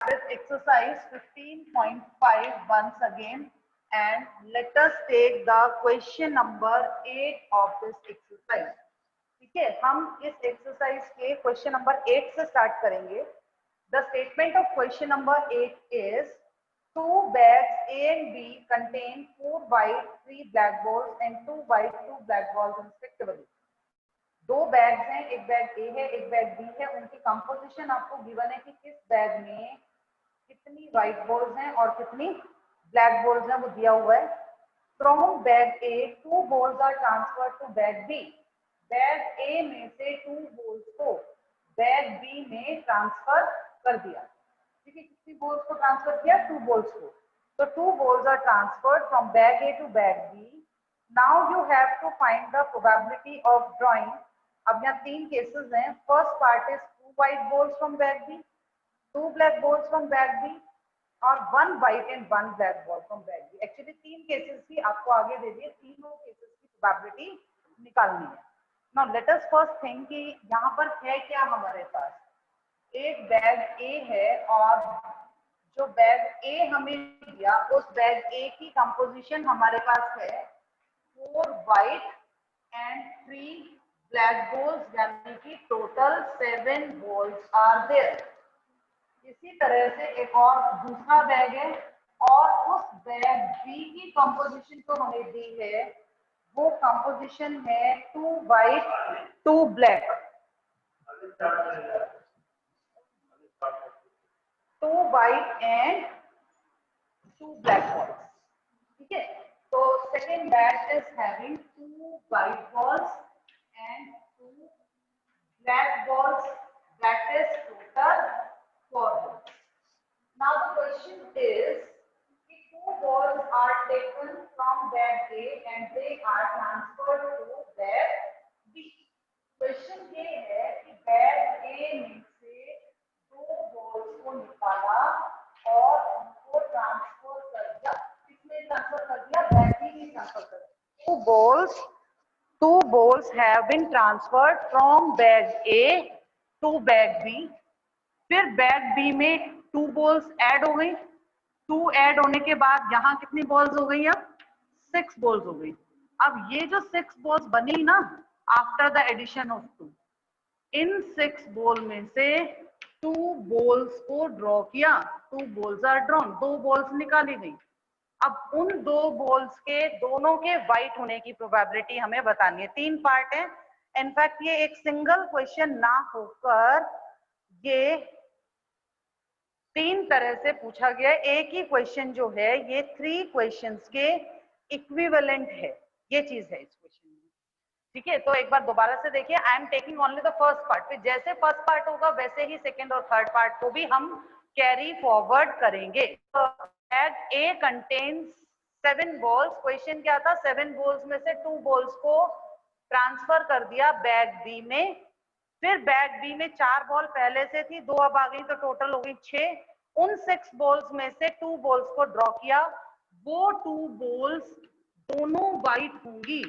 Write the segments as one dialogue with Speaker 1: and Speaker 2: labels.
Speaker 1: with exercise 15.5 once again, and let us take the question number 8 of this exercise. ठीक है, हम इस exercise के क्वेश्चन नंबर 8 से स्टार्ट करेंगे. The statement of question number 8 is two bags A and B contain 4 white, 3 black balls and 2 white, 2 black balls respectively. दो bags हैं, एक बैग ए है एक बैग बी है. उनकी कंपोजिशन आपको गिवन है कि किस बैग में कितनी व्हाइट बॉल्स हैं और कितनी ब्लैक बॉल्स हैं, वो दिया हुआ है. From bag A 2 balls are transferred to bag B. Bag A में से 2 बॉल्स को बैग बी में ट्रांसफर कर दिया. ठीक है, कितनी बॉल्स को ट्रांसफर किया? 2 बॉल्स को. तो 2 balls are transferred from bag A to bag B. Now you have to find the probability of drawing. अब यहाँ 3 केसेस हैं. First part is 2 white balls from bag B, 2 black balls from bag B और 1 white and 1 black ball from bag B. Actually 3 cases भी आपको आगे दे दिए, तीनों cases की प्रोबेबिलिटी निकालनी है. Now let us first think कि यहाँ पर है क्या हमारे पास. एक बैग ए है और जो बैग ए हमें दिया उस बैग ए की कंपोजिशन हमारे पास है 4 व्हाइट एंड 3 ब्लैक बॉल्स, यानी कि टोटल 7 बॉल्स आर देयर. इसी तरह से एक और दूसरा बैग है और उस बैग बी की कंपोजिशन तो हमें दी है, वो कंपोजिशन है 2 white 2 black, 2 white and 2 black balls. ठीक है, तो second bag is having 2 white balls and 2 black balls, that is total 4 balls. Now the question is, if 2 balls are taken from bag A and they are transferred to bag B. Question ये है कि bag A में से 2 balls को निकाला और उनको transfer कर दिया. किसमें ट्रांसफर कर दिया? bag B में ट्रांसफर कर दिया. 2 balls have been transferred from bag A to bag B. फिर bag B में 2 balls ऐड हो गई. 2 ऐड होने के बाद यहाँ कितनी balls हो गई? अब 6 balls हो गई. अब ये जो 6 balls बनी ना आफ्टर द एडिशन ऑफ 2, इन 6 बॉल में से 2 balls को ड्रॉ किया. 2 balls आर ड्रॉन, 2 balls निकाली गई. अब उन 2 बॉल्स के दोनों के व्हाइट होने की प्रोबेबिलिटी हमें बतानी है. 3 पार्ट है. इनफैक्ट ये एक सिंगल क्वेश्चन ना होकर ये 3 तरह से पूछा गया. एक ही क्वेश्चन जो है ये 3 क्वेश्चंस के इक्विवेलेंट है. ये चीज है इस क्वेश्चन में. ठीक है, तो एक बार दोबारा से देखिए. I am taking only the first part. फिर जैसे फर्स्ट पार्ट होगा वैसे ही सेकेंड और थर्ड पार्ट को भी हम कैरी फॉरवर्ड करेंगे. बैग ए कंटेन्स 7 बॉल्स. क्वेश्चन क्या था? 7 बॉल्स में से 2 बॉल्स को ट्रांसफर कर दिया बैग बी में. फिर बैग बी में 4 बॉल पहले से थी, 2 अब आ गई, तो टोटल हो गई 6. उन 6 बॉल्स में से 2 बॉल्स को ड्रॉ किया. वो 2 बॉल्स दोनों व्हाइट होंगी.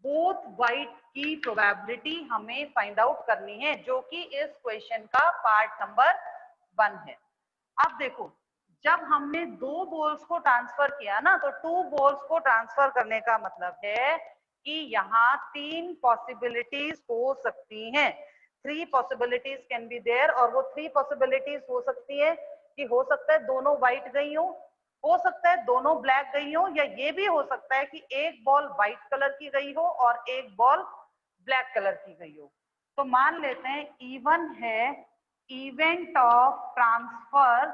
Speaker 1: बोथ व्हाइट की प्रोबेबिलिटी हमें फाइंड आउट करनी है, जो कि इस क्वेश्चन का पार्ट नंबर 1 है. अब देखो, जब हमने 2 बॉल्स को ट्रांसफर किया ना, तो 2 बॉल्स को ट्रांसफर करने का मतलब है कि यहाँ 3 पॉसिबिलिटीज हो सकती हैं. 3 पॉसिबिलिटीज कैन बी देयर. और वो 3 पॉसिबिलिटीज हो सकती है कि हो सकता है दोनों व्हाइट गई हो सकता है दोनों ब्लैक गई हो, या ये भी हो सकता है कि एक बॉल व्हाइट कलर की गई हो और एक बॉल ब्लैक कलर की गई हो. तो मान लेते हैं E1 है इवेंट ऑफ ट्रांसफर.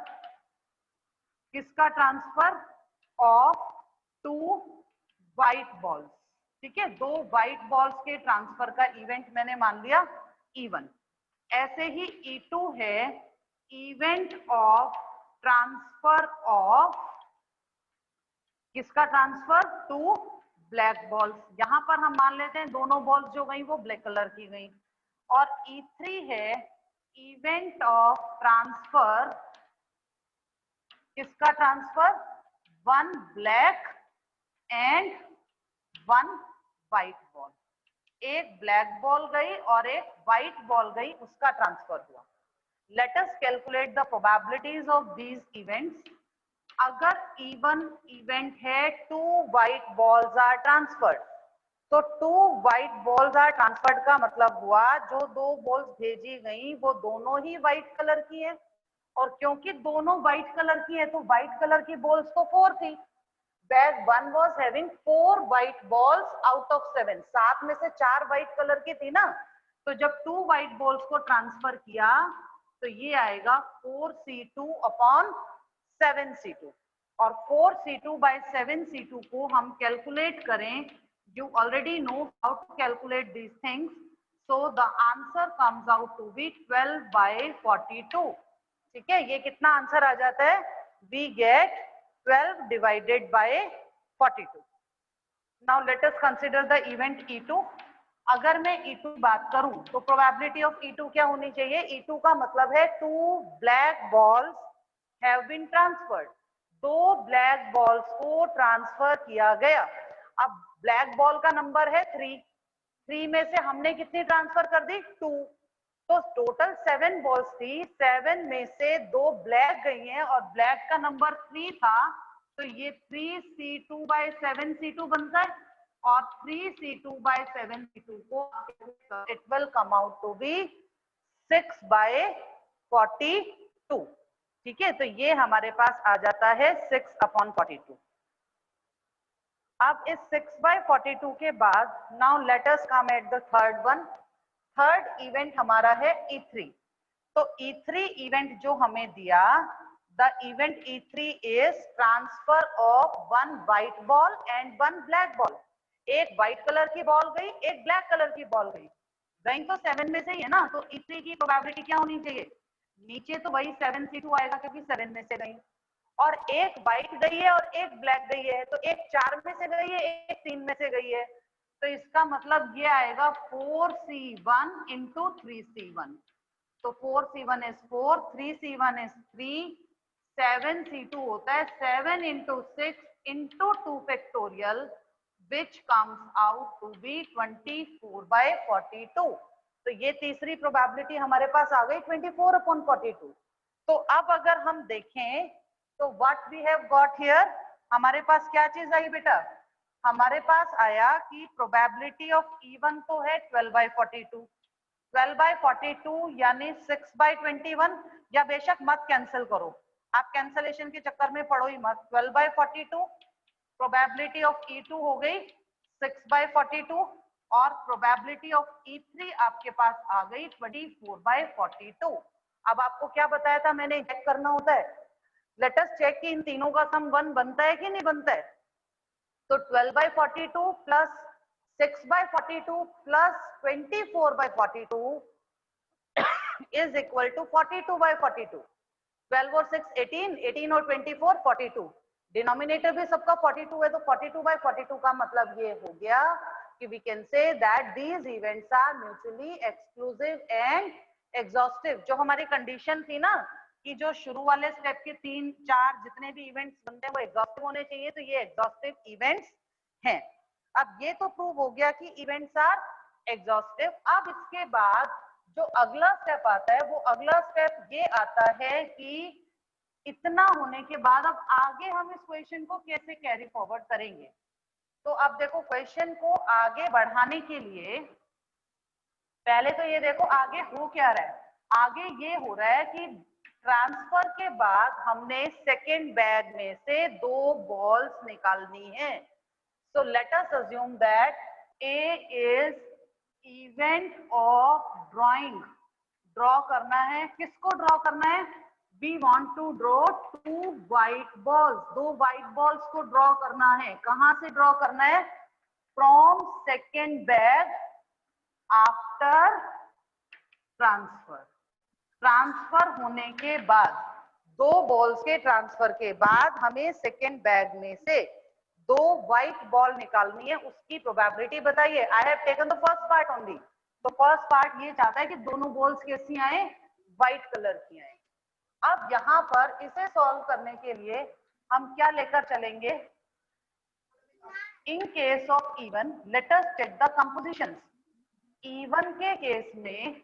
Speaker 1: किसका ट्रांसफर? Of 2 white balls. ठीक है, 2 व्हाइट बॉल्स के ट्रांसफर का इवेंट मैंने मान लिया E1. ऐसे ही E2 है इवेंट ऑफ ट्रांसफर ऑफ किसका ट्रांसफर? 2 black balls. यहां पर हम मान लेते हैं दोनों बॉल्स जो गई वो ब्लैक कलर की गई. और E3 है इवेंट ऑफ ट्रांसफर. किसका transfer? 1 black and 1 white ball. एक ब्लैक बॉल गई और एक व्हाइट बॉल गई, उसका ट्रांसफर हुआ. Let us calculate the probabilities of these events. अगर even event है 2 white balls are transferred, तो 2 white balls are transferred का मतलब हुआ जो 2 balls भेजी गई वो दोनों ही white कलर की है, और क्योंकि दोनों white कलर की है तो white कलर की balls तो 4 थी. Bag 1 was having 4 white balls out of 7. 7 में से 4 white कलर की थी ना, तो जब 2 white balls को ट्रांसफर किया तो ये आएगा 4c2 अपॉन 7c2, और 4c2 by 7c2 को हम कैलकुलेट करें. You already know how to calculate these things, so the answer comes out to be 12 by 42. ठीक है, ये कितना आंसर आ जाता है? We get 12 divided by 42. Now let us consider the event E2. अगर मैं E2 बात करूं तो प्रोबेबिलिटी ऑफ E2 क्या होनी चाहिए? E2 का मतलब है 2 black balls have been transferred. 2 black balls को ट्रांसफर किया गया. अब ब्लैक बॉल का नंबर है 3. 3 में से हमने कितनी ट्रांसफर कर दी? 2. तो टोटल 7 बॉल्स थी, 7 में से 2 ब्लैक गई हैं और ब्लैक का नंबर 3 था, तो ये 3c2 by 7c2 बनता है, और 3c2 by 7c2 को it will come out to be 6 by 42. ठीक है, तो ये हमारे पास आ जाता है 6 upon 42. अब इस 6 by 42 के बाद now let us come at the third one. Third event हमारा है E3. तो E3 इवेंट जो हमें दिया, the event E3 is transfer of 1 white ball and 1 black ball. एक व्हाइट कलर की बॉल गई, एक ब्लैक कलर की बॉल गई. गई तो 7 में से ही है ना, तो E3 की प्रोबेबिलिटी क्या होनी चाहिए? नीचे तो वही 7c2 आएगा क्योंकि 7 में से गई, और एक व्हाइट गई है और एक ब्लैक गई है, तो एक 4 में से गई है, एक 3 में से गई है, तो इसका मतलब ये आएगा 4c1 into 3c1. तो 4c1 is 4, 3c1 is 3, 7c2 होता है 7 into 6 into 2 factorial, which comes out to be 24 by 42. तो ये तीसरी प्रोबेबिलिटी हमारे पास आ गई 24 upon 42. तो अब अगर हम देखें तो what we have got here, हमारे पास क्या चीज आई बेटा? हमारे पास आया कि प्रोबेबिलिटी ऑफ E1 तो है 12 by 42. 12 by 42 यानी 6 by 21, या बेशक मत कैंसिल करो, आप कैंसलेशन के चक्कर में पढ़ो ही मत. 12 by 42, प्रोबेबिलिटी ऑफ E2 हो गई 6 by 42, और प्रोबेबिलिटी ऑफ E3 आपके पास आ गई 24 by 42. अब आपको क्या बताया था मैंने? चेक करना होता है. लेट अस चेक कि इन तीनों का सम 1 बनता है कि नहीं बनता है. तो 12 by 42 plus 6 by 42 plus 24 by 42 is equal to 42 by 42. 12 और 6 18, 18 और 24 42. डिनोमिनेटर भी सबका 42 है, तो 42 by 42 का मतलब ये हो गया कि we can say that these events are mutually exclusive and exhaustive. जो हमारी कंडीशन थी ना कि जो शुरू वाले स्टेप के 3 4 जितने भी इवेंट्स बनते हैं वो एग्जॉस्टिव होने चाहिए, तो ये एग्जॉस्टिव इवेंट्स हैं. अब ये तो प्रूव हो गया कि इवेंट्स आर एग्जॉस्टिव. अब इसके बाद जो अगला स्टेप आता है वो अगला स्टेप ये आता है कि इतना होने के बाद अब आगे हम इस क्वेश्चन को कैसे कैरी फॉरवर्ड करेंगे. तो अब देखो क्वेश्चन को आगे बढ़ाने के लिए पहले तो ये देखो आगे हो क्या रहा है. आगे ये हो रहा है कि ट्रांसफर के बाद हमने सेकेंड बैग में से 2 बॉल्स निकालनी है. So let us assume that A is event of drawing. Draw करना है, किसको ड्रॉ करना है? We want to draw 2 white balls. 2 white balls को ड्रॉ करना है. कहां से ड्रॉ करना है? From second bag after transfer. Transfer होने के बाद 2 बॉल्स के ट्रांसफर के बाद हमें सेकेंड बैग में से 2 व्हाइट बॉल निकालनी है. उसकी प्रोबेबिलिटी बताइए. I have taken the first part only. तो फर्स्ट पार्ट ये चाहता है कि दोनों बॉल्स कैसी आए? व्हाइट कलर की आए. अब यहाँ पर इसे सॉल्व करने के लिए हम क्या लेकर चलेंगे? In case of even let us check the compositions. Even के केस में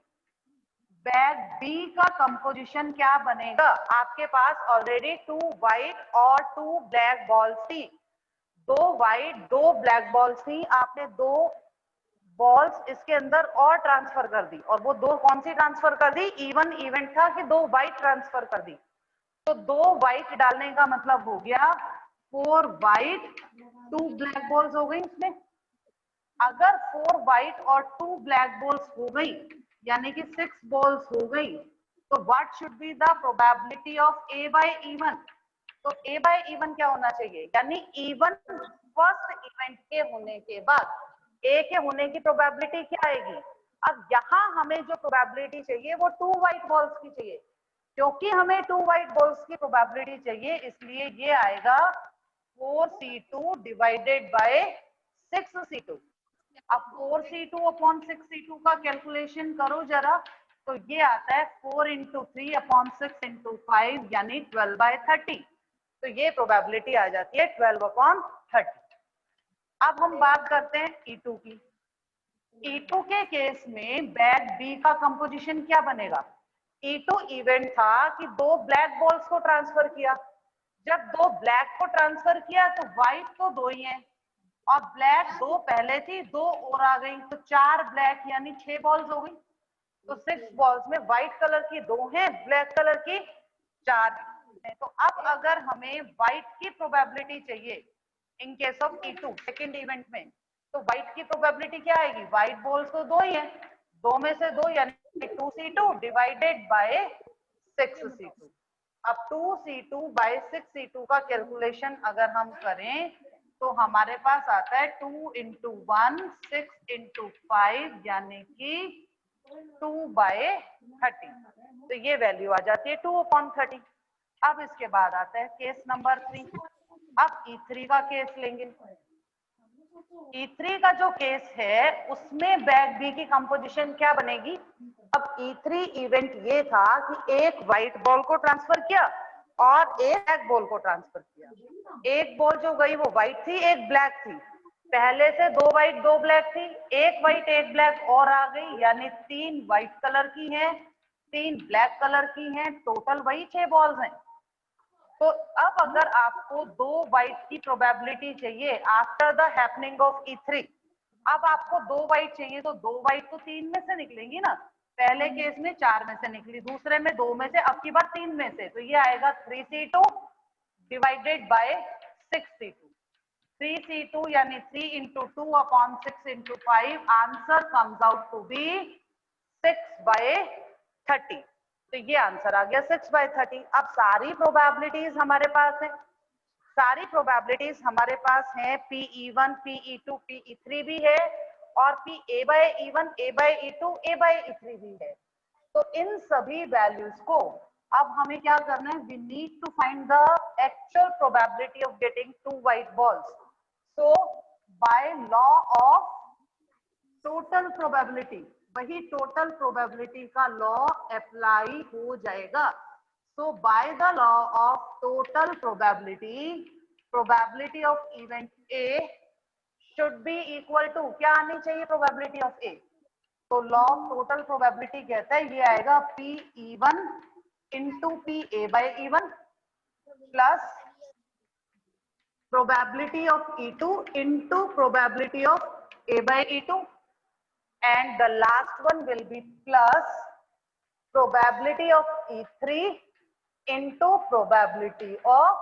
Speaker 1: बैग बी का कंपोजिशन क्या बनेगा? आपके पास ऑलरेडी 2 व्हाइट और 2 ब्लैक बॉल्स थी। 2 व्हाइट 2 ब्लैक बॉल्स थी, आपने 2 बॉल्स इसके अंदर और ट्रांसफर कर दी, और वो 2 कौन सी ट्रांसफर कर दी? इवन इवेंट था कि 2 व्हाइट ट्रांसफर कर दी। तो 2 व्हाइट डालने का मतलब हो गया 4 व्हाइट 2 ब्लैक बॉल्स हो गई इसमें। अगर 4 व्हाइट और 2 ब्लैक बॉल्स हो गई यानी कि 6 बॉल्स हो गई, तो what should be the probability of A by even? तो ए बाय इवन क्या होना चाहिए? यानी इवन फर्स्ट इवेंट के होने के बाद ए के होने की प्रोबेबिलिटी क्या आएगी? अब यहाँ हमें जो प्रोबेबिलिटी चाहिए वो 2 व्हाइट बॉल्स की चाहिए। क्योंकि हमें 2 व्हाइट बॉल्स की प्रोबेबिलिटी चाहिए, इसलिए ये आएगा 4c2 डिवाइडेड बाय 6c2। अब 4c2 अपॉन 6c2 का कैलकुलेशन करो जरा, तो ये आता है 4 इंटू 3 अपॉन 6 इंटू 5 यानी 12/30। तो ये प्रोबेबिलिटी आ जाती है 12/30। अब हम बात करते हैं E2 की। E2 के केस में बैग बी का कंपोजिशन क्या बनेगा? E2 इवेंट था कि 2 ब्लैक बॉल्स को ट्रांसफर किया। जब 2 ब्लैक को ट्रांसफर किया तो व्हाइट तो 2 ही है, और ब्लैक 2 पहले थी, 2 और आ गई, तो 4 ब्लैक यानी 6 बॉल्स हो गई। तो 6 बॉल्स में व्हाइट कलर की 2 हैं, ब्लैक कलर की 4 है। तो अब अगर हमें व्हाइट की प्रोबेबिलिटी चाहिए इन case of E2 second event में, तो व्हाइट की प्रोबेबिलिटी क्या आएगी? व्हाइट बॉल्स तो 2 ही है, 2 में से 2 यानी 2c2 डिवाइडेड बाय 6c2। अब 2c2 बाय 6c2 का कैलकुलेशन अगर हम करें तो हमारे पास आता है 2 इंटू 1 6 इंटू 5 यानी कि 2/30। तो ये वैल्यू आ जाती है 2/30। अब इसके बाद आता है केस नंबर 3। अब E3 का केस लेंगे। E3 का जो केस है उसमें बैग बी की कंपोजिशन क्या बनेगी? अब E3 इवेंट ये था कि एक व्हाइट बॉल को ट्रांसफर किया और एक ब्लैक बॉल को ट्रांसफर किया। एक बॉल जो गई वो व्हाइट थी, एक ब्लैक थी। पहले से 2 व्हाइट 2 ब्लैक थी, एक व्हाइट एक ब्लैक और आ गई, यानी 3 व्हाइट कलर की हैं, 3 ब्लैक कलर की हैं, टोटल वही 6 बॉल्स हैं। तो अब अगर आपको 2 व्हाइट की प्रोबेबिलिटी चाहिए after the happening of E3, अब आपको 2 व्हाइट चाहिए, तो 2 व्हाइट तो 3 में से निकलेंगी ना। पहले केस में 4 में से निकली, दूसरे में 2 में से, अब की बार 3 में से, तो ये आएगा 3c2 divided by 6c2। 3c2 यानी 3 into 2 upon 6 into 5, answer comes out to be 6/30। तो ये आंसर आ गया 6/30। अब सारी प्रोबेबिलिटीज हमारे पास है, सारी प्रोबेबिलिटीज हमारे पास हैं, PE1 PE2 PE3 भी है, और PA/E1 A/E2 A/E3 भी है। तो इन सभी वैल्यूज को अब हमें क्या करना है? We need to find the actual probability of getting 2 white balls. So by law of total probability, वही टोटल प्रोबेबिलिटी का लॉ अप्लाई हो जाएगा। So by the law of total probability, probability of event A should be equal to क्या आनी चाहिए? Probability of A. तो law of total probability कहता है ये आएगा PE1 into PA/E1 plus probability of E2 into probability of A/E2, and the last one will be plus probability of E3 into probability of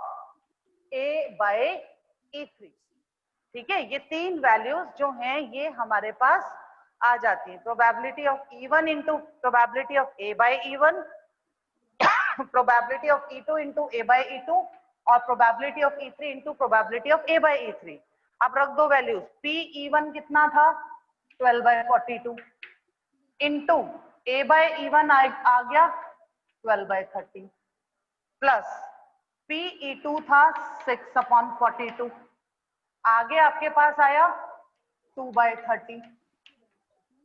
Speaker 1: A/E3। ठीक है, ये 3 values जो हैं ये हमारे पास आ जाती है। Probability of E1 into probability of A/E1, probability of E2 into A/E2, और probability of E3 into probability of A/E3। अब रख दो वैल्यूज। PE1 कितना था? 12/42 इंटू A/E1 आ गया 12/30 प्लस PE2 था 6/42, आगे आपके पास आया 2/30।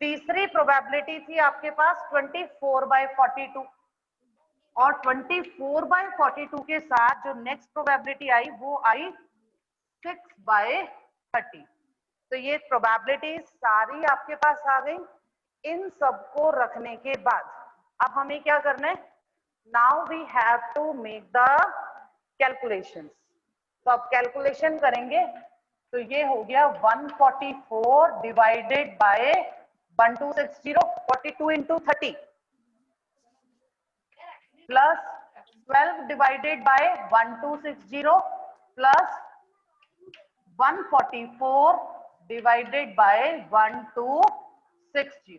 Speaker 1: तीसरी प्रोबेबिलिटी थी आपके पास 24/42, और 24/42 के साथ जो नेक्स्ट प्रोबेबिलिटी आई वो आई 6/30। तो ये प्रोबेबिलिटी सारी आपके पास आ गई। इन सबको रखने के बाद अब हमें क्या करना है, now we have to make the calculations. तो अब कैलकुलेशन करेंगे तो ये हो गया 144 divided by 1260, 42 into 30 plus 12 divided by 1260 plus 144 divided by 1260।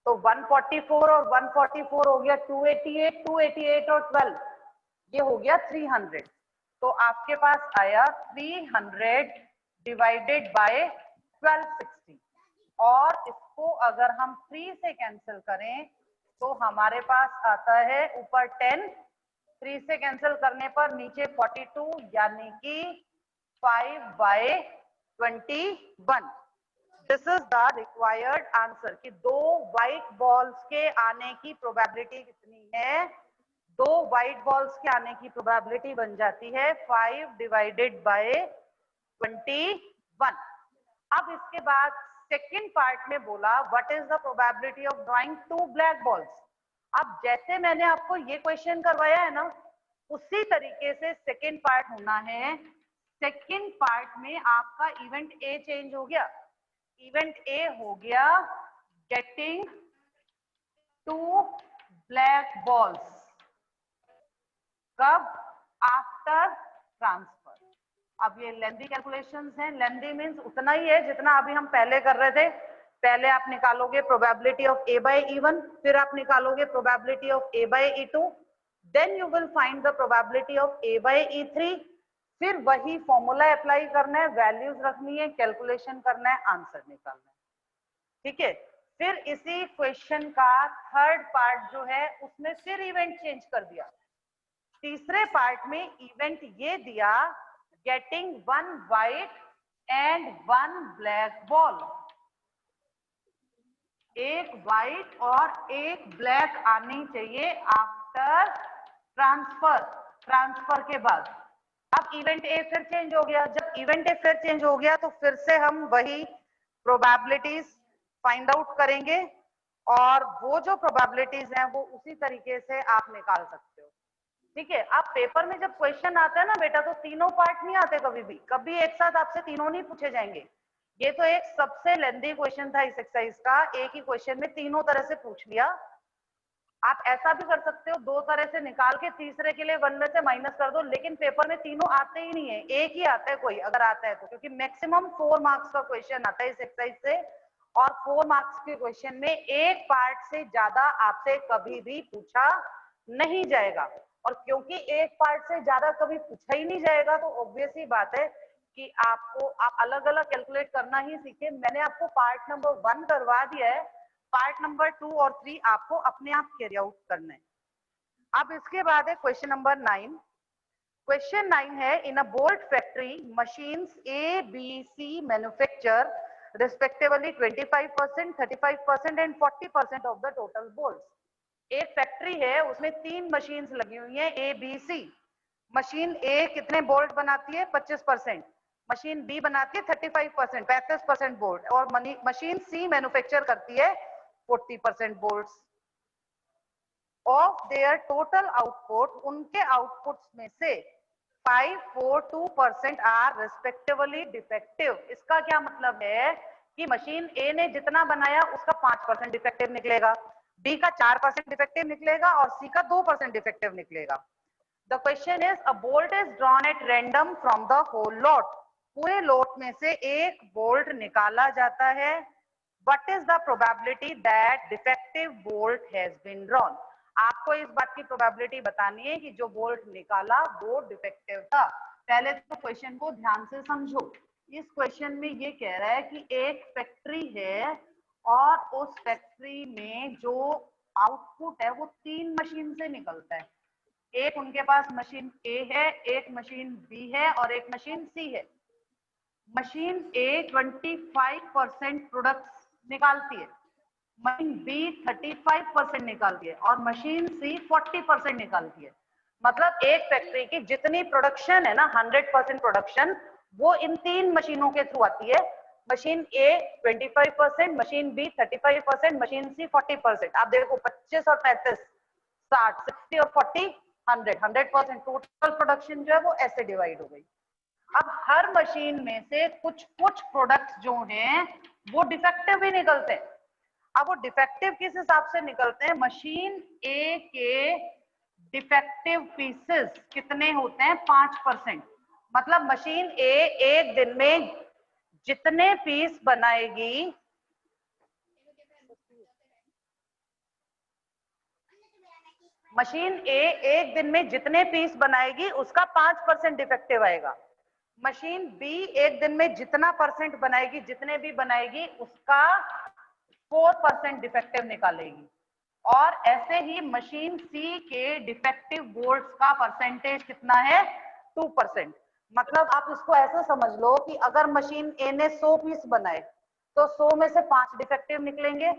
Speaker 1: तो 144 और 144 हो गया 288, 288 और 12 ये हो गया 300। तो आपके पास आया 300 डिवाइडेड बाय 1260, और इसको अगर हम 3 से कैंसिल करें तो हमारे पास आता है ऊपर 10, 3 से कैंसिल करने पर नीचे 42, यानी कि 5/21। This is the required answer कि 2 व्हाइट बॉल्स के आने की प्रोबेबिलिटी कितनी है। 2 व्हाइट बॉल्स के आने की प्रोबेबिलिटी बन जाती है 5 डिवाइडेड बाय 21। अब इसके बाद सेकंड पार्ट में बोला what is the probability of drawing 2 black balls. अब जैसे मैंने आपको ये क्वेश्चन करवाया है ना, उसी तरीके से सेकंड पार्ट होना है। सेकंड पार्ट में आपका इवेंट ए चेंज हो गया। इवेंट ए हो गया गेटिंग 2 ब्लैक बॉल्स। कब? After transfer. अब ये लेंथी कैलकुलेशंस हैं। लेंथी मींस उतना ही है जितना अभी हम पहले कर रहे थे। पहले आप निकालोगे probability of A bye E1, फिर आप निकालोगे probability of A by E2, then you will find the probability of A by E3। फिर वही फॉर्मूला अप्लाई करना है, वैल्यूज रखनी है, कैलकुलेशन करना है, आंसर निकालना है। ठीक है। फिर इसी क्वेश्चन का थर्ड पार्ट जो है उसमें फिर इवेंट चेंज कर दिया। तीसरे पार्ट में इवेंट ये दिया getting 1 white and 1 black ball. एक व्हाइट और एक ब्लैक आनी चाहिए आफ्टर ट्रांसफर। ट्रांसफर के बाद अब इवेंट ए फिर चेंज हो गया। जब इवेंट ए फिर चेंज हो गया तो फिर से हम वही प्रोबेबिलिटीज फाइंड आउट करेंगे, और वो जो प्रोबेबिलिटीज हैं वो उसी तरीके से आप निकाल सकते हो। ठीक है। अब पेपर में जब क्वेश्चन आता है ना बेटा, तो तीनों पार्ट नहीं आते कभी भी, कभी एक साथ आपसे तीनों नहीं पूछे जाएंगे। ये तो एक सबसे लेंथी क्वेश्चन था इस एक्सरसाइज का, एक ही क्वेश्चन में तीनों तरह से पूछ लिया। आप ऐसा भी कर सकते हो, 2 तरह से निकाल के तीसरे के लिए 1 में से माइनस कर दो, लेकिन पेपर में तीनों आते ही नहीं है, एक ही आता है कोई अगर आता है तो, क्योंकि मैक्सिमम 4 मार्क्स का क्वेश्चन आता है इस एक्सरसाइज से, और 4 मार्क्स के क्वेश्चन में एक पार्ट से ज्यादा आपसे कभी भी पूछा नहीं जाएगा। और क्योंकि एक पार्ट से ज्यादा कभी पूछा ही नहीं जाएगा तो ऑब्वियस ही बात है कि आप अलग अलग कैलकुलेट करना ही सीखे। मैंने आपको पार्ट नंबर 1 करवा दिया है, पार्ट नंबर 2 और 3 आपको अपने आप कैरी आउट करना है। अब इसके बाद है क्वेश्चन नंबर 9। क्वेश्चन 9 है in a bolt factory machines A B C manufacture respectively 25%, 35% and 40% of the total bolts. एक फैक्ट्री है, उसमें 3 मशीन्स लगी हुई है ए बी सी। मशीन ए कितने बोल्ट बनाती है? 25%। मशीन बी बनाती है 35%, 35% बोल्ट, और मशीन सी मैन्युफैक्चर करती है 40% bolts. Of their total output, उनके आउटपुट्स में से 5, 4, 2% आर रिस्पेक्टिवली डिफेक्टिव। इसका क्या मतलब है कि मशीन ए ने जितना बनाया उसका 5% डिफेक्टिव निकलेगा, बी का 4% डिफेक्टिव निकलेगा और सी का 2% डिफेक्टिव निकलेगा। The question is a bolt is drawn at random from the whole lot. पूरे लोट में से एक बोल्ट निकाला जाता है। What is the probability that defective bolt has been drawn? आपको इस बात की प्रोबेबिलिटी बतानी है कि जो बोल्ट निकाला वो डिफेक्टिव था। पहले तो क्वेश्चन को ध्यान से समझो। इस क्वेश्चन में ये कह रहा है कि एक फैक्ट्री है और उस फैक्ट्री में जो आउटपुट है वो 3 मशीन से निकलता है। एक उनके पास मशीन ए है, एक मशीन बी है और एक मशीन सी है। मशीन ए 25% प्रोडक्ट्स निकालती है, मशीन बी 35% निकालती है और मशीन सी 40% निकालती है। मतलब एक फैक्ट्री की जितनी प्रोडक्शन है ना, 100% प्रोडक्शन, वो इन 3 मशीनों के थ्रू आती है। मशीन ए 25%, मशीन बी 35%, मशीन सी 40%। आप देखो 25 और 35, 60, 60 और 40, 100, 100%। टोटल प्रोडक्शन जो है वो ऐसे डिवाइड हो गई। अब हर मशीन में से कुछ कुछ प्रोडक्ट्स जो हैं वो डिफेक्टिव भी निकलते हैं। अब वो डिफेक्टिव किस हिसाब से निकलते हैं? मशीन ए के डिफेक्टिव पीसेस कितने होते हैं? 5%। मतलब मशीन ए एक दिन में जितने पीस बनाएगी, मशीन ए एक दिन में जितने पीस बनाएगी उसका 5% डिफेक्टिव आएगा। मशीन बी एक दिन में जितना परसेंट बनाएगी, जितने भी बनाएगी, उसका 4% डिफेक्टिव निकालेगी। और ऐसे ही मशीन सी के डिफेक्टिव बोल्ट्स का परसेंटेज कितना है? 2%। मतलब आप इसको ऐसे समझ लो कि अगर मशीन ए ने 100 पीस बनाए तो 100 में से 5 डिफेक्टिव निकलेंगे,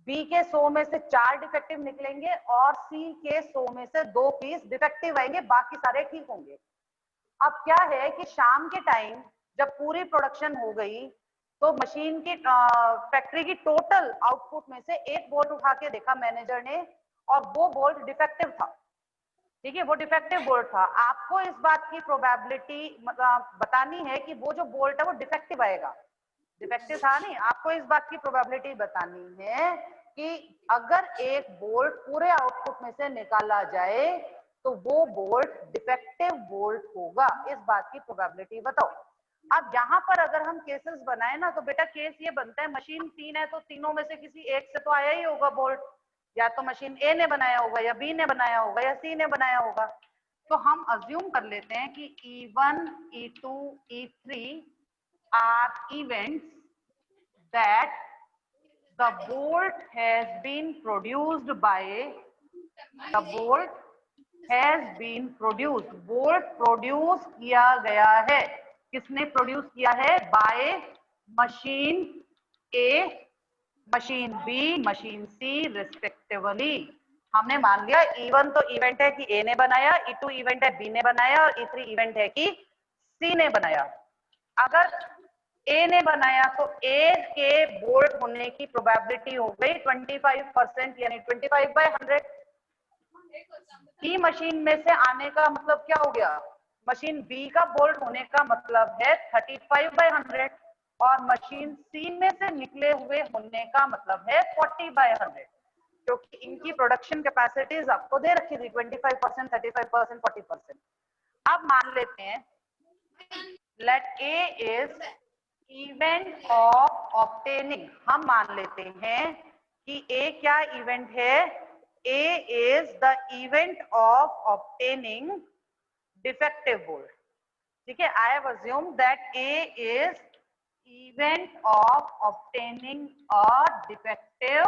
Speaker 1: बी के 100 में से 4 डिफेक्टिव निकलेंगे और सी के 100 में से 2 पीस डिफेक्टिव आएंगे, बाकी सारे ठीक होंगे। अब क्या है कि शाम के टाइम जब पूरी प्रोडक्शन हो गई तो मशीन की फैक्ट्री की टोटल आउटपुट में से एक बोल्ट उठा के देखा मैनेजर ने और वो बोल्ट डिफेक्टिव था। ठीक है, वो डिफेक्टिव बोल्ट था। आपको इस बात की प्रोबेबिलिटी बतानी है कि वो जो बोल्ट है वो डिफेक्टिव आएगा। डिफेक्टिव था नहीं, आपको इस बात की प्रोबेबिलिटी बतानी है कि अगर एक बोल्ट पूरे आउटपुट में से निकाला जाए तो वो बोल्ट डिफेक्टिव बोल्ट होगा। इस बात की प्रोबेबिलिटी बताओ। अब यहाँ पर अगर हम केसेस बनाए ना, तो बेटा केस ये बनता है मशीन 3 है तो तीनों में से किसी एक से तो आया ही होगा बोल्ट। या तो मशीन ए ने बनाया होगा, या बी ने बनाया होगा, या सी ने बनाया होगा। तो हम अज्यूम कर लेते हैं कि E1, E2, E3 are events that the bolt has been produced by, the bolt has been produced, bolt produce किया गया है। किसने प्रोड्यूस किया है? By machine A, machine B, machine C respectively. हमने मान लिया E1 तो इवेंट है कि ए ने बनाया, E2 इवेंट है बी ने बनाया, और E3 इवेंट है कि सी ने बनाया। अगर ए ने बनाया तो ए के बोल्ट होने की प्रोबेबिलिटी हो गई 25%, यानी 25/100। बी मशीन में से आने का मतलब क्या हो गया? मशीन बी का बोल्ट होने का मतलब है 35/100, और मशीन सी में से निकले हुए होने का मतलब है 40/100, क्योंकि इनकी प्रोडक्शन कैपेसिटीज आपको दे रखी थी 25%, 35%, 40%। अब मान लेते हैं let A is event of obtaining. हम मान लेते हैं कि ए क्या इवेंट है? A is the event of obtaining defective bolt. ठीक है, I have assumed that A is event of obtaining a defective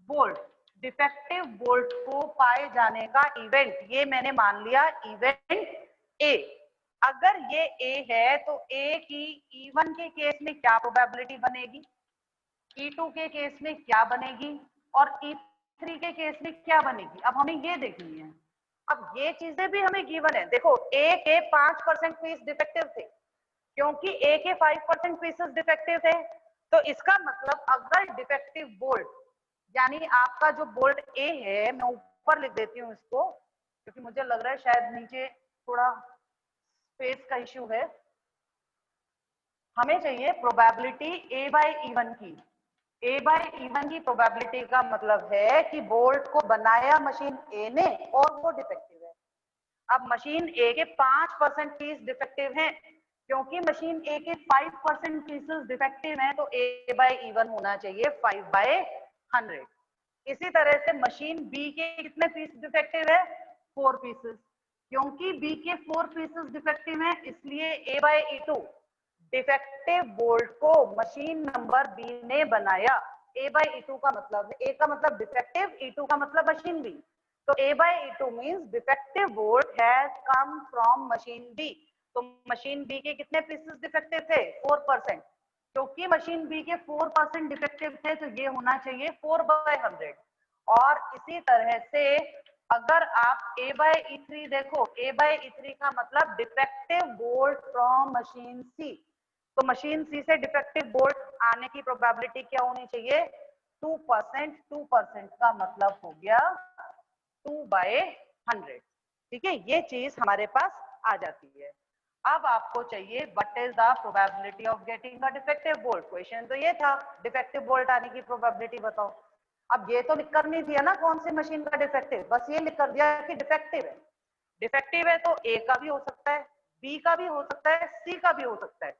Speaker 1: bolt. Defective bolt को पाए जाने का इवेंट, ये मैंने मान लिया इवेंट ए। अगर ये ए है तो ए की E1 के केस में क्या प्रोबेबिलिटी बनेगी, E2 के केस में क्या बनेगी, और E3 के केस में क्या बनेगी? अब हमें ये देखनी है। अब ये चीजें भी हमें गिवन है। देखो ए के 5% पीस डिफेक्टिव थे, क्योंकि ए के 5% पीसेस डिफेक्टिव थे। तो इसका मतलब अगर डिफेक्टिव बोल्ट, यानी आपका जो बोल्ट ए है, मैं ऊपर लिख देती हूँ इसको क्योंकि मुझे लग रहा है शायद नीचे थोड़ा स्पेस का इश्यू है। हमें चाहिए प्रोबेबिलिटी A/E1 की। A/E1 की प्रोबेबिलिटी का मतलब है कि बोल्ट को बनाया मशीन ए ने और वो डिफेक्टिव है। अब मशीन ए के 5% पीस डिफेक्टिव हैं, क्योंकि मशीन ए के 5% पीसेस डिफेक्टिव हैं तो A/E1 होना चाहिए 5/100। इसी तरह से मशीन बी के कितने पीस डिफेक्टिव है? 4 पीसेस। क्योंकि बी के 4 पीसेस डिफेक्टिव हैं इसलिए A/E2 डिफेक्टिव बोल्ट को मशीन नंबर बी ने बनाया। A/E2 का मतलब, ए का मतलब डिफेक्टिव, E2 का मतलब मशीन बी। तो A/E2 means defective bolt has come from machine B. तो मशीन बी के कितने पीसेस डिफेक्टिव थे? 4%। क्योंकि मशीन बी के 4% डिफेक्टिव थे तो ये होना चाहिए 4/100। और इसी तरह से अगर आप A/E3 देखो, A/E3 का मतलब डिफेक्टिव बोल्ट फ्रॉम मशीन सी। तो मशीन सी से डिफेक्टिव बोल्ट आने की प्रोबेबिलिटी क्या होनी चाहिए? 2%। 2% का मतलब हो गया 2/100। ठीक है, ये चीज हमारे पास आ जाती है। अब आपको चाहिए what is the probability of getting a defective bolt. Question तो ये था, डिफेक्टिव बोल्ट आने की प्रोबेबिलिटी बताओ। अब ये तो लिख कर नहीं दिया ना कौन सी मशीन का डिफेक्टिव, बस ये लिख कर दिया कि डिफेक्टिव है। डिफेक्टिव है तो ए का भी हो सकता है, बी का भी हो सकता है, सी का भी हो सकता है।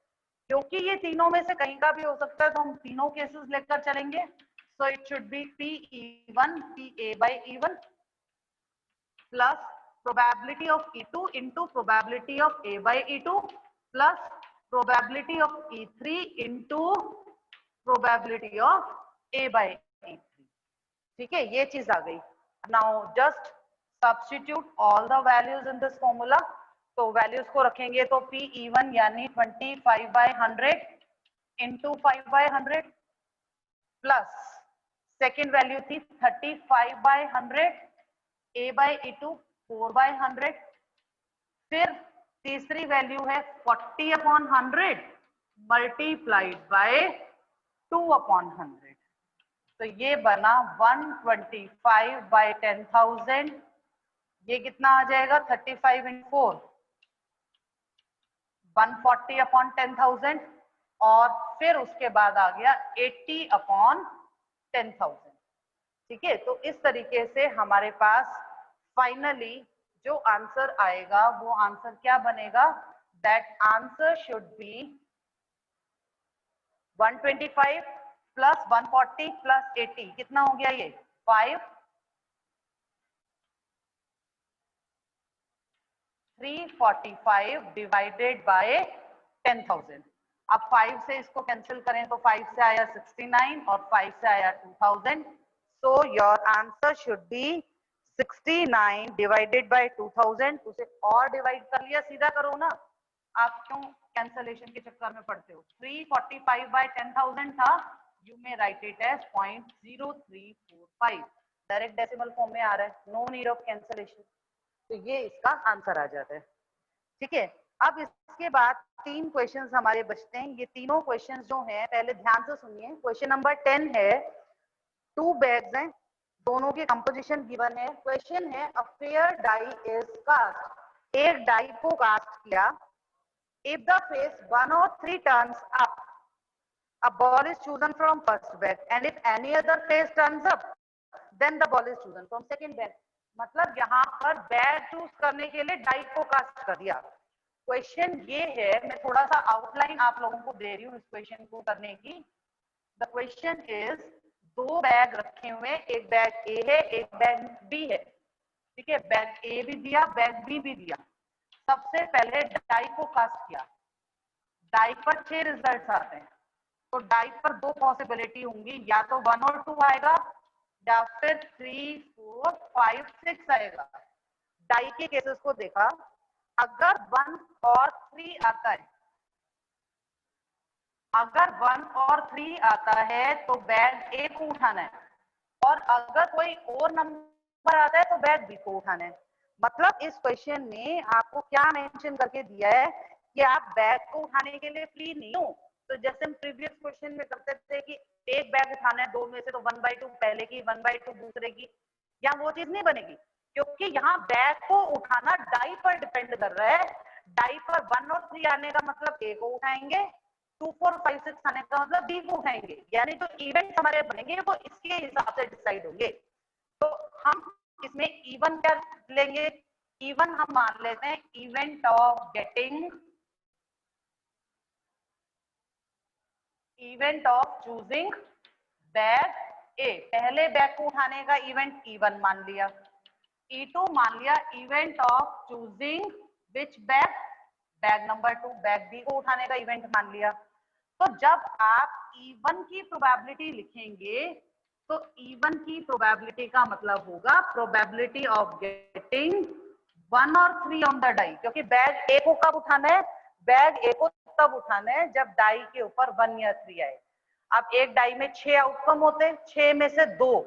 Speaker 1: क्योंकि ये तीनों में से कहीं का भी हो सकता है तो हम तीनों केसेस लेकर चलेंगे। So it should be P(E1) PA/E1 plus probability of E2 into probability of A/E2 plus probability of E3 into probability of A/E3। ठीक है, ये चीज आ गई। Now just substitute all the values in this formula. तो values को रखेंगे तो P(E1) यानी 25/100 इंटू 5/100 प्लस सेकेंड वैल्यू थी 35/100 A/E2 4/100। फिर तीसरी वैल्यू है 40/100 मल्टीप्लाइड बाय 2/100। तो ये बना 125/10,000। ये कितना आ जाएगा? 35 × 4 140/10,000। और फिर उसके बाद आ गया 80/10,000। ठीक है, तो इस तरीके से हमारे पास फाइनली जो आंसर आएगा वो आंसर क्या बनेगा? That answer should be 125 plus 140 plus 80। कितना हो गया ये? 5 345 डिवाइडेड बाय 10,000। अब 5 से इसको कैंसिल करें तो 5 से आया 69 और 5 से आया 2000। So your answer should be 69 divided by 2000। उसे और डिवाइड कर लिया, सीधा करो ना, आप क्यों कैंसलेशन के चक्कर में पड़ते हो? 345/10,000 था, you may write it as 0.0345। Direct decimal form में आ रहा है, नो नीड ऑफ कैंसलेशन। तो ये इसका आंसर आ जाता है। ठीक है, अब इसके बाद 3 क्वेश्चंस हमारे बचते हैं। ये तीनों क्वेश्चंस जो हैं पहले ध्यान से सुनिए। क्वेश्चन नंबर 10 है, 2 बैग्स हैं, दोनों की कंपोजिशन गिवन है। क्वेश्चन है a fair die is cast. एक डाई को कास्ट किया। If the face 1 or 3 turns up, a ball is chosen from first bag, and if any other face turns up, then the ball is chosen from second bag। मतलब यहाँ पर bag choose करने के लिए die को cast कर दिया। Question ये है, मैं थोड़ा सा आउटलाइन आप लोगों को दे रही हूँ इस क्वेश्चन को करने की। द क्वेश्चन इज, 2 बैग रखे हुए, एक बैग ए है एक बैग बी है। ठीक है, बैग ए भी दिया, बैग बी भी दिया। सबसे पहले डाई को कास्ट किया। डाई पर 6 रिजल्ट्स आते हैं, तो डाई पर 2 पॉसिबिलिटी होंगी, या तो 1 और 2 आएगा या फिर 3 4 5 6 आएगा। डाई के केसेस को देखा, अगर 1 और 3 आता है, अगर 1 और 3 आता है तो बैग ए को उठाना है, और अगर कोई और नंबर आता है तो बैग बी को उठाना है। मतलब इस क्वेश्चन में आपको क्या मेंशन करके दिया है कि आप बैग को उठाने के लिए फ्री नहीं हो। तो जैसे हम प्रीवियस क्वेश्चन में करते थे कि एक बैग उठाना है, 2 में से, तो 1/2 पहले की 1/2 दूसरे की, या वो चीज नहीं बनेगी, क्योंकि यहाँ बैग को उठाना डाई पर डिपेंड कर रहा है। डाई पर 1 और 3 आने का मतलब ए को उठाएंगे, 2 4 5 6 आने का मतलब बी को उठाएंगे। यानी जो इवेंट हमारे बनेंगे वो इसके हिसाब से डिसाइड होंगे। तो हम इसमें इवन क्या लेंगे? इवन हम मान लेते हैं इवेंट ऑफ चूजिंग बैग ए। पहले बैग को उठाने का इवेंट E1 मान लिया। E2 मान लिया event of choosing which bag, bag number 2 bag B को उठाने का इवेंट मान लिया। तो जब आप E1 की प्रोबेबिलिटी लिखेंगे तो E1 की प्रोबेबिलिटी का मतलब होगा प्रोबेबिलिटी ऑफ गेटिंग 1 और 3 ऑन द डाई, क्योंकि बैग ए को कब उठाना है? बैग ए को तब उठाना है जब डाई के ऊपर 1 या 3 आए। अब एक डाई में 6 आउटकम होते हैं, 6 में से 2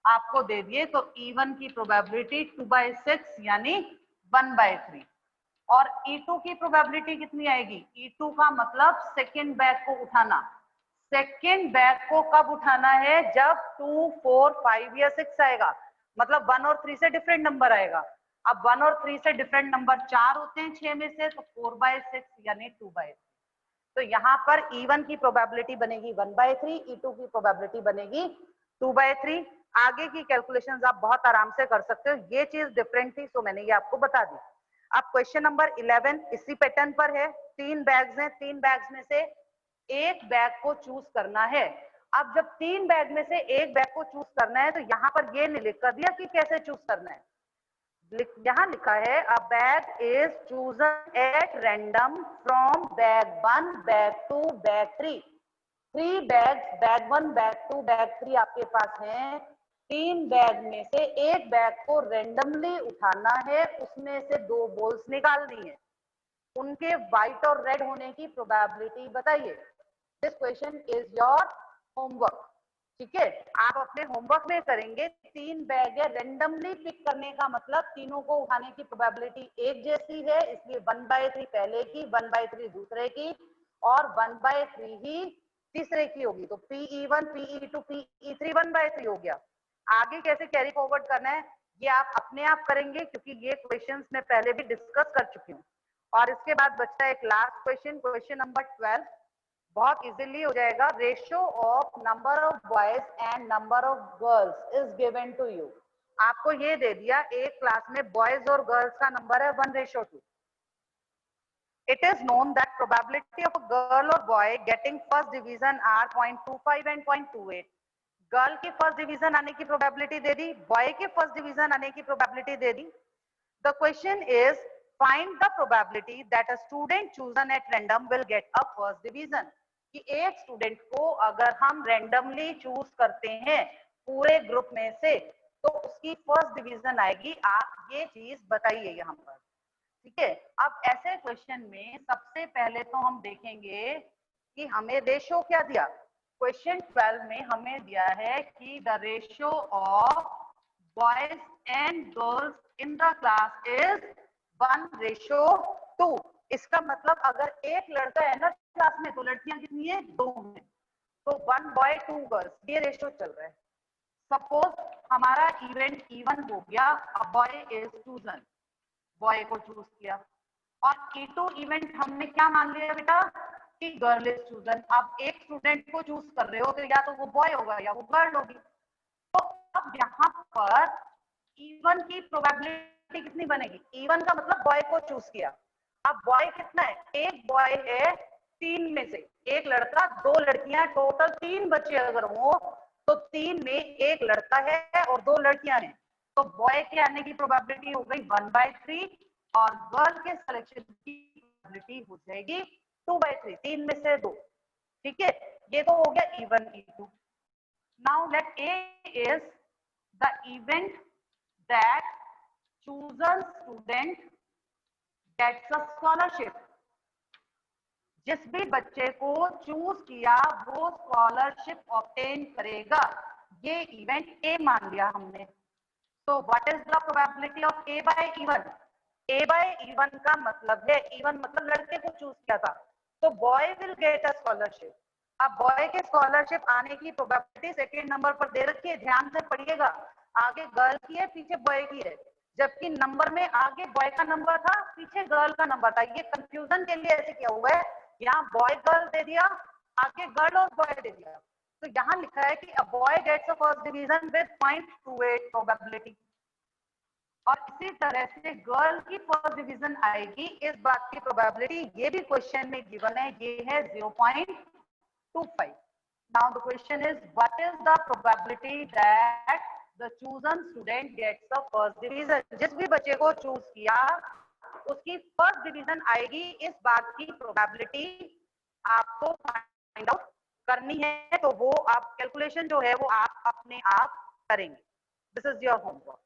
Speaker 1: आपको दे दिए, तो E1 की प्रोबेबिलिटी 2/6 यानी 1/3। और E2 की प्रोबेबिलिटी कितनी आएगी? E2 का मतलब सेकेंड बैग को उठाना। सेकेंड बैग को कब उठाना है? जब 2, 4, 5 या 6 आएगा, मतलब 1 और 3 से डिफरेंट नंबर आएगा। अब 1 और 3 से डिफरेंट नंबर 4 होते हैं 6 में से, तो 4/6 यानी 2/3। तो यहाँ पर E1 की प्रोबेबिलिटी बनेगी 1/3, E2 की प्रोबेबिलिटी बनेगी 2/3। आगे की कैलकुलेशंस आप बहुत आराम से कर सकते हो, ये चीज डिफरेंट थी तो मैंने ये आपको बता दी। अब क्वेश्चन नंबर 11 इसी पैटर्न पर है। 3 बैग्स हैं, 3 बैग्स में से एक बैग को चूज करना है। अब जब 3 बैग में से एक बैग को चूज करना है तो यहाँ पर ये नहीं लिख कर दिया कि कैसे चूज करना है। यहाँ लिखा है अ bag is chosen at random from bag 1, bag 2, bag 3। 3 bags, bag 1, bag 2, bag 3 आपके पास हैं। 3 बैग में से एक बैग को रेंडमली उठाना है, उसमें से 2 बॉल्स निकालनी है, उनके व्हाइट और रेड होने की प्रोबेबिलिटी बताइए। This question is your homework. ठीक है, आप अपने होमवर्क में करेंगे। 3 बैग है, रेंडमली पिक करने का मतलब तीनों को उठाने की प्रोबेबिलिटी एक जैसी है, इसलिए 1/3 पहले की, 1/3 दूसरे की और 1/3 ही तीसरे की होगी। तो PE1, PE2, PE3 1/3 हो गया। आगे कैसे कैरी फॉरवर्ड करना है ये आप अपने आप करेंगे, क्योंकि ये क्वेश्चंस मैं पहले भी डिस्कस कर चुकी हूँ। और इसके बाद बचता है एक लास्ट क्वेश्चन, क्वेश्चन नंबर 12। बहुत इजीली हो जाएगा। Ratio of number of boys and number of girls is given to you. आपको ये दे दिया एक क्लास में बॉयज और गर्ल्स का नंबर है 1:2। It is known that probability of a girl or boy getting first division are 0.25 and 0.28. Girl की first division आने की प्रोबेबिलिटी दे दी, बॉय के फर्स्ट डिवीजन आने की probability they the. The question is find the probability that a student chosen at random will get a first division. कि एक student को अगर हम रैंडमली चूज करते हैं पूरे ग्रुप में से तो उसकी फर्स्ट डिवीजन आएगी। आप ये चीज बताइए यहाँ पर। ठीक है, अब ऐसे क्वेश्चन में सबसे पहले तो हम देखेंगे कि हमें रेशो क्या दिया। क्वेश्चन 12 में हमें दिया है कि the ratio of boys and girls in the class is 1:2। इसका मतलब अगर एक लड़का है ना क्लास में तो लड़कियां कितनी है? 2 हैं। तो 1 बॉय 2 गर्ल्स ये रेशियो चल रहा है। सपोज हमारा इवेंट E1 हो गया, a boy is chosen, boy को चूज किया। और E2 इवेंट हमने क्या मान लिया बेटा कि गर्ल इज चूजन। अब एक स्टूडेंट को चूज कर रहे हो तो या तो वो बॉय होगा या वो गर्ल होगी। तो अब यहाँ पर E1 की प्रोबेबिलिटी कितनी बनेगी? E1 का मतलब बॉय को चूज किया। अब बॉय कितना है? एक बॉय है 3 में से, एक लड़का 2 लड़कियां, टोटल 3 बच्चे अगर हो तो 3 में एक लड़का है और 2 लड़कियां हैं। तो बॉय के आने की प्रोबेबिलिटी हो गई 1/3 और गर्ल के सिलेक्शन की प्रोबेबिलिटी हो जाएगी 2/3, 3 में से 2। ठीक है, ये तो हो गया E1, E2। Now let A is the event that chosen student gets a scholarship। जिस भी बच्चे को चूज किया वो स्कॉलरशिप ऑब्टेन करेगा। ये इवेंट ए मान लिया हमने। तो what is the probability of A/E1? A/E1 का मतलब है, E1 मतलब लड़के को चूज किया था, तो boy will get a scholarship. अब बॉय के स्कॉलरशिप आने की प्रोबेबिलिटी सेकेंड नंबर पर दे रखी है, ध्यान से पढ़िएगा। आगे गर्ल की है, पीछे बॉय की है, जबकि नंबर में आगे बॉय का नंबर था, पीछे गर्ल का नंबर था। ये कंफ्यूजन के लिए ऐसे किया हुआ है, यहाँ बॉय गर्ल दे दिया, आगे गर्ल और बॉय दे दिया। तो यहाँ लिखा है कि a boy gets a first division with 0.28 probability. और इसी तरह से गर्ल की फर्स्ट डिवीजन आएगी, इस बात की प्रोबेबिलिटी ये भी क्वेश्चन में गिवन है, ये है 0.25। Now the question is what is the probability that the chosen student gets the first division. जिस भी बच्चे को चूज किया उसकी फर्स्ट डिवीजन आएगी, इस बात की प्रोबेबिलिटी आपको फाइंड आउट करनी है। तो वो आप कैलकुलेशन जो है वो आप अपने आप करेंगे। This is your homework.